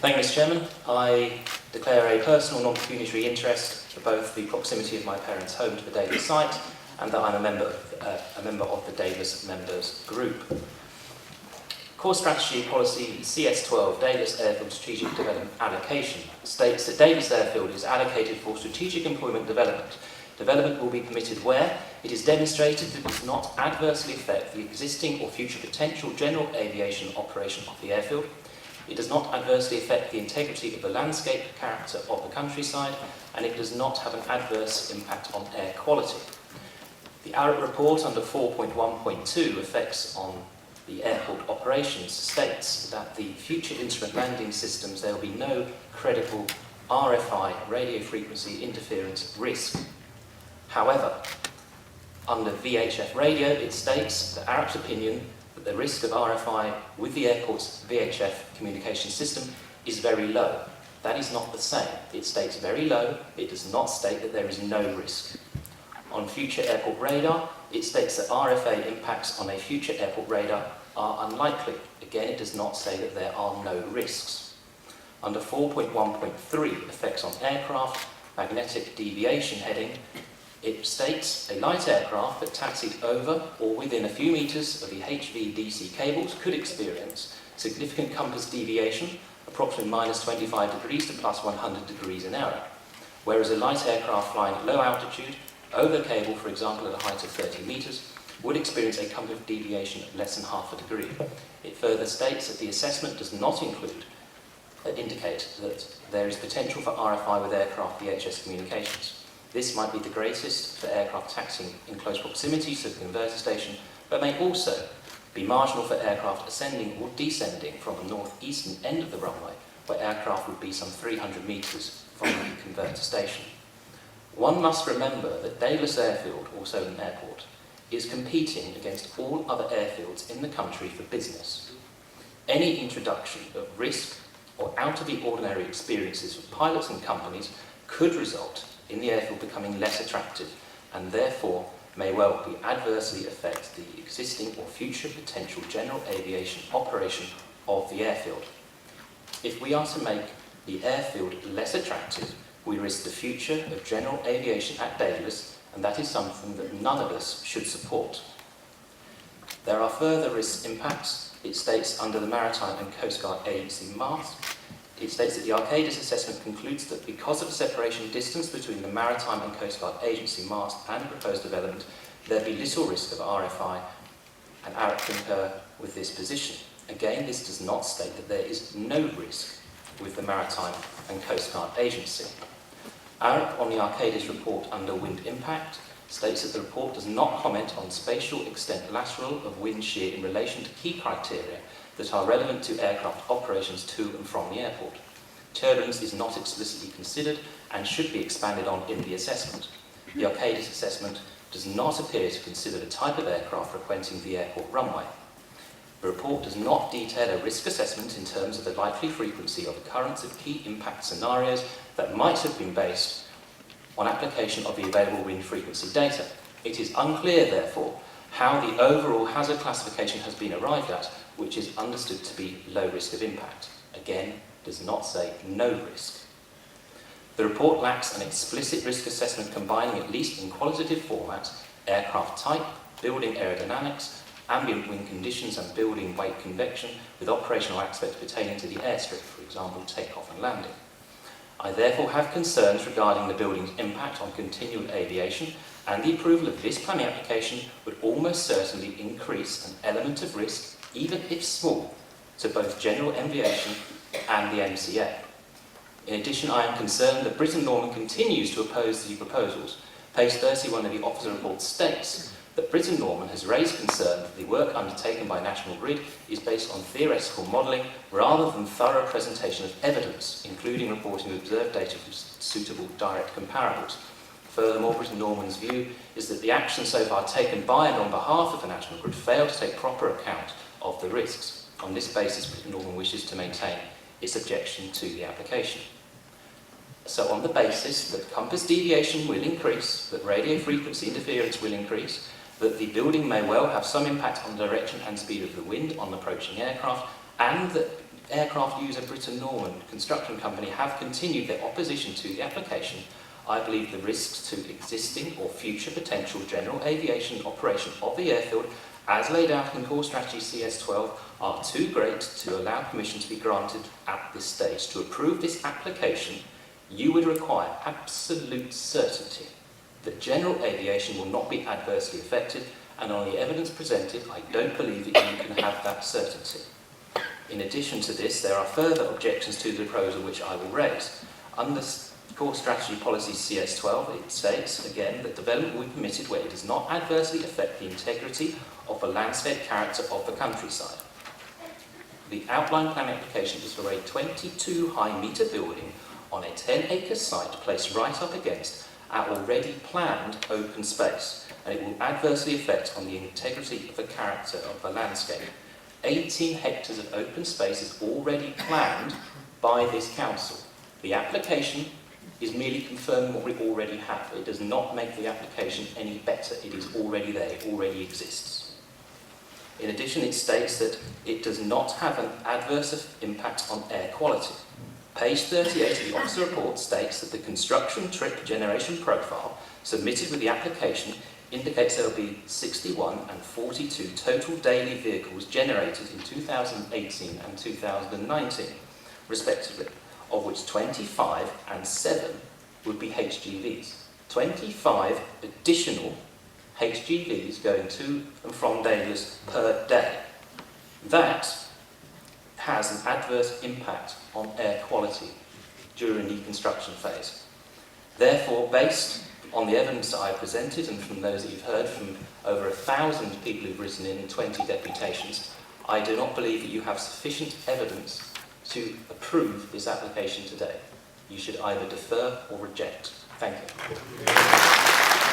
Thank you, Mr. Chairman. I declare a personal non-pecuniary interest for both the proximity of my parents' home to the Davis site and that I'm a member of the Davis Members Group. Core Strategy Policy CS12 Davis Airfield Strategic Development Allocation states that Davis Airfield is allocated for strategic employment development. Development will be permitted where it is demonstrated that it does not adversely affect the existing or future potential general aviation operation of the airfield. It does not adversely affect the integrity of the landscape character of the countryside, and it does not have an adverse impact on air quality. The ARIT report under 4.1.2 effects on the airport operations states that the future instrument landing systems, there will be no credible RFI radio frequency interference risk. However, under VHF radio, it states that ARIT's opinion that the risk of RFI with the airport's VHF communication system is very low. That is not the same. It states very low, it does not state that there is no risk. On future airport radar, it states that RFA impacts on a future airport radar are unlikely. Again, it does not say that there are no risks. Under 4.1.3, effects on aircraft, magnetic deviation heading, it states a light aircraft that taxied over or within a few metres of the HVDC cables could experience significant compass deviation, approximately minus 25 degrees to plus 100 degrees an hour, whereas a light aircraft flying at low altitude over the cable, for example at a height of 30 metres, would experience a compass deviation of less than half a degree. It further states that the assessment does not indicate that there is potential for RFI with aircraft VHF communications. This might be the greatest for aircraft taxiing in close proximity to the converter station, but may also be marginal for aircraft ascending or descending from the northeastern end of the runway, where aircraft would be some 300 metres from the converter station. One must remember that Davis Airfield, also an airport, is competing against all other airfields in the country for business. Any introduction of risk or out-of-the-ordinary experiences for pilots and companies could result in the airfield becoming less attractive and therefore may well be adversely affect the existing or future potential general aviation operation of the airfield. If we are to make the airfield less attractive, we risk the future of general aviation at Davis, and that is something that none of us should support. There are further risk impacts. It states under the Maritime and Coast Guard Agency MAST, it states that the Arcadis assessment concludes that because of the separation distance between the Maritime and Coast Guard Agency MAST and the proposed development, there be little risk of RFI, and ARIT concur with this position. Again, this does not state that there is no risk with the Maritime and Coast Guard Agency. ARIT on the Arcadis report under wind impact states that the report does not comment on spatial extent lateral of wind shear in relation to key criteria that are relevant to aircraft operations to and from the airport. Turbulence is not explicitly considered and should be expanded on in the assessment. The Arcadis assessment does not appear to consider the type of aircraft frequenting the airport runway. The report does not detail a risk assessment in terms of the likely frequency of occurrence of key impact scenarios that might have been based on application of the available wind frequency data. It is unclear, therefore, how the overall hazard classification has been arrived at, which is understood to be low risk of impact. Again, does not say no risk. The report lacks an explicit risk assessment combining, at least in qualitative format, aircraft type, building aerodynamics, ambient wind conditions and building weight convection with operational aspects pertaining to the airstrip, for example, takeoff and landing. I therefore have concerns regarding the building's impact on continual aviation, and the approval of this planning application would almost certainly increase an element of risk, even if small, to both general aviation and the MCA. In addition, I am concerned that Britten-Norman continues to oppose the proposals. Page 31 of the officer report states that Britten-Norman has raised concern that the work undertaken by National Grid is based on theoretical modelling rather than thorough presentation of evidence, including reporting of observed data from suitable direct comparables. Furthermore, Britten-Norman's view is that the actions so far taken by and on behalf of the National Grid fail to take proper account of the risks. On this basis, Britten-Norman wishes to maintain its objection to the application. So on the basis that compass deviation will increase, that radio frequency interference will increase, that the building may well have some impact on the direction and speed of the wind on approaching aircraft, and that aircraft user Britten Norman Construction Company have continued their opposition to the application, I believe the risks to existing or future potential general aviation operation of the airfield, as laid out in Core Strategy CS12, are too great to allow permission to be granted at this stage. To approve this application, you would require absolute certainty that general aviation will not be adversely affected, and on the evidence presented, I don't believe that you can have that certainty. In addition to this, there are further objections to the proposal which I will raise. Under Core Strategy Policy CS12, it states again that development will be permitted where it does not adversely affect the integrity of the landscape character of the countryside. The outline plan application is for a 22-high-metre building on a 10-acre site placed right up against our already planned open space, and it will adversely affect on the integrity of the character of the landscape. 18 hectares of open space is already planned by this council. The application is merely confirming what we already have. It does not make the application any better. It is already there. It already exists. In addition, it states that it does not have an adverse impact on air quality. Page 38 of the officer report states that the construction trip generation profile submitted with the application indicates there will be 61 and 42 total daily vehicles generated in 2018 and 2019, respectively, of which 25 and 7 would be HGVs. 25 additional HGVs going to and from Davis per day. That has an adverse impact on air quality during the construction phase. Therefore, based on the evidence that I presented and from those that you've heard from over 1,000 people who've written in 20 deputations, I do not believe that you have sufficient evidence to approve this application today. You should either defer or reject. Thank you.